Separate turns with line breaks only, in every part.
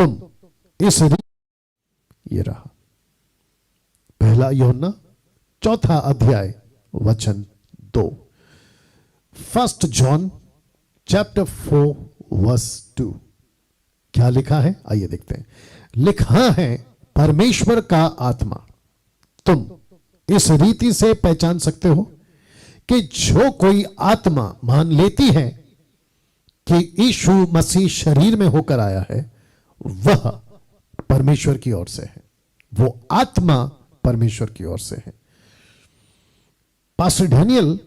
तुम इस ये रहा पहला यूहन्ना 4 अध्याय वचन 2। फर्स्ट जॉन चैप्टर 4 वर्स 2 क्या लिखा है, आइए देखते हैं। लिखा है परमेश्वर का आत्मा। तुम इस रीति से पहचान सकते हो कि जो कोई आत्मा मान लेती है कि यीशु मसीह शरीर में होकर आया है वह परमेश्वर की ओर से है, वो आत्मा परमेश्वर की ओर से है। पास्टर डैनियल,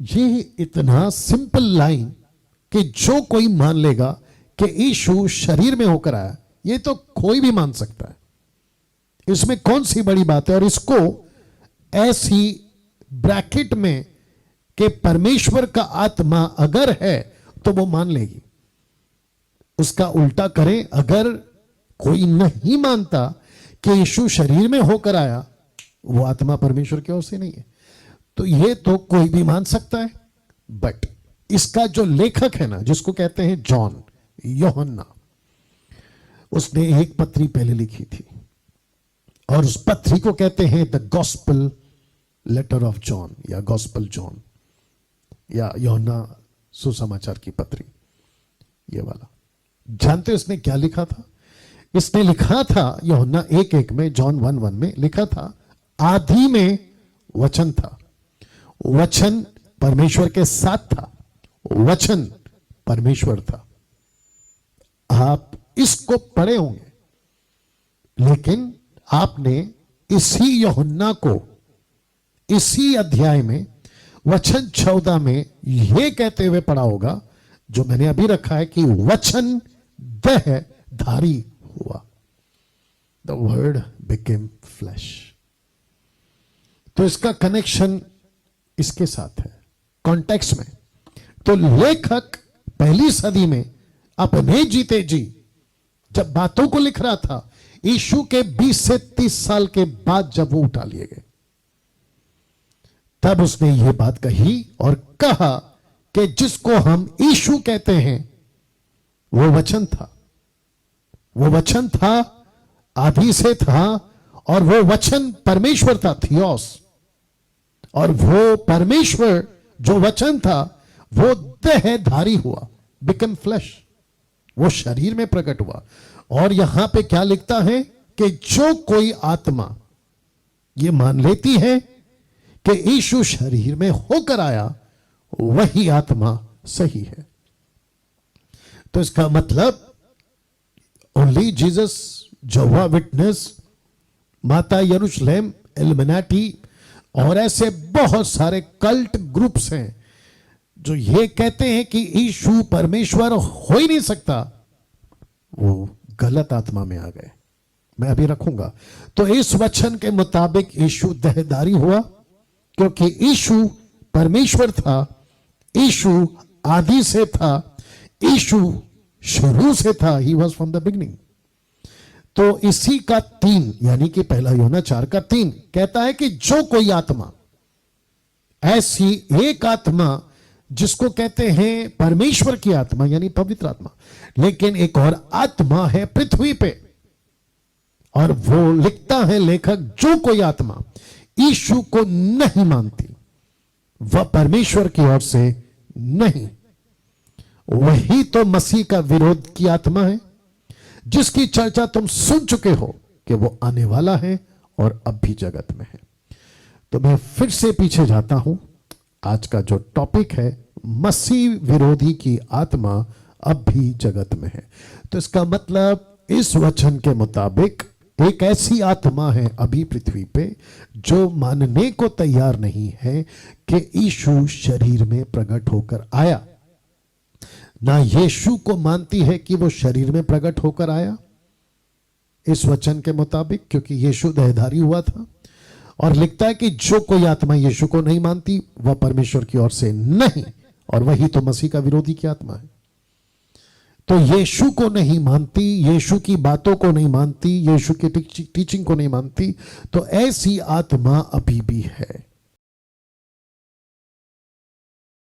ये इतना सिंपल लाइन कि जो कोई मान लेगा कि यीशु शरीर में होकर आया, ये तो कोई भी मान सकता है, इसमें कौन सी बड़ी बात है। और इसको ऐसी ब्रैकेट में कि परमेश्वर का आत्मा अगर है तो वो मान लेगी। उसका उल्टा करें, अगर कोई नहीं मानता कि यीशु शरीर में होकर आया, वो आत्मा परमेश्वर की ओर से नहीं है। तो ये तो कोई भी मान सकता है, बट इसका जो लेखक है ना, जिसको कहते हैं जॉन, यूहन्ना, उसने एक पत्री पहले लिखी थी और उस पत्री को कहते हैं the gospel letter of John या गॉस्पेल जॉन या यूहन्ना सुसमाचार की पत्री। ये वाला जानते हो इसने क्या लिखा था? इसने लिखा था यूहन्ना 1:1 में, जॉन 1:1 में लिखा था, आदि में वचन था, वचन परमेश्वर के साथ था, वचन परमेश्वर था। आप इसको पढ़े होंगे, लेकिन आपने इसी यूहन्ना को इसी अध्याय में वचन 14 में यह कहते हुए पढ़ा होगा जो मैंने अभी रखा है कि वचन देहधारी हुआ, द वर्ड बिकेम फ्लैश। तो इसका कनेक्शन इसके साथ है कॉन्टेक्स्ट में। तो लेखक पहली सदी में अपने जीते जी जब बातों को लिख रहा था, यीशु के 20 से 30 साल के बाद जब वो उठा लिए गए, तब उसने ये बात कही और कहा कि जिसको हम यीशु कहते हैं वो वचन था, वो वचन था, आदि से था, और वो वचन परमेश्वर था, थियोस। और वो परमेश्वर जो वचन था वो देहधारी हुआ, बिकम फ्लैश, वो शरीर में प्रकट हुआ। और यहां पे क्या लिखता है कि जो कोई आत्मा ये मान लेती है कि यीशु शरीर में होकर आया, वही आत्मा सही है। तो इसका मतलब ओनली जीसस, जोवा विटनेस, माता यरूशलेम, इल्युमिनाटी और ऐसे बहुत सारे कल्ट ग्रुप्स हैं जो ये कहते हैं कि यीशु परमेश्वर हो ही नहीं सकता, वो गलत आत्मा में आ गए। मैं अभी रखूंगा। तो इस वचन के मुताबिक यीशु देहधारी हुआ, क्योंकि यीशु परमेश्वर था, यीशु आदि से था, यीशु शुरू से था, he was from the beginning. तो इसी का 3 यानी कि पहला यूहन्ना 4 का 3 कहता है कि जो कोई आत्मा, ऐसी एक आत्मा जिसको कहते हैं परमेश्वर की आत्मा यानी पवित्र आत्मा, लेकिन एक और आत्मा है पृथ्वी पे, और वो लिखता है लेखक, जो कोई आत्मा यीशु को नहीं मानती वह परमेश्वर की ओर से नहीं। वही तो मसीह का विरोध की आत्मा है, जिसकी चर्चा तुम सुन चुके हो कि वो आने वाला है और अब भी जगत में है। तो मैं फिर से पीछे जाता हूं। आज का जो टॉपिक है, मसीह विरोधी की आत्मा अब भी जगत में है। तो इसका मतलब इस वचन के मुताबिक एक ऐसी आत्मा है अभी पृथ्वी पे जो मानने को तैयार नहीं है कि यीशु शरीर में प्रकट होकर आया, ना यीशु को मानती है कि वो शरीर में प्रकट होकर आया इस वचन के मुताबिक, क्योंकि यीशु देहधारी हुआ था। और लिखता है कि जो कोई आत्मा यीशु को नहीं मानती वह परमेश्वर की ओर से नहीं, और वही तो मसीह का विरोधी की आत्मा है। तो यीशु को नहीं मानती, यीशु की बातों को नहीं मानती, यीशु की टीचिंग को नहीं मानती, तो ऐसी आत्मा अभी भी है।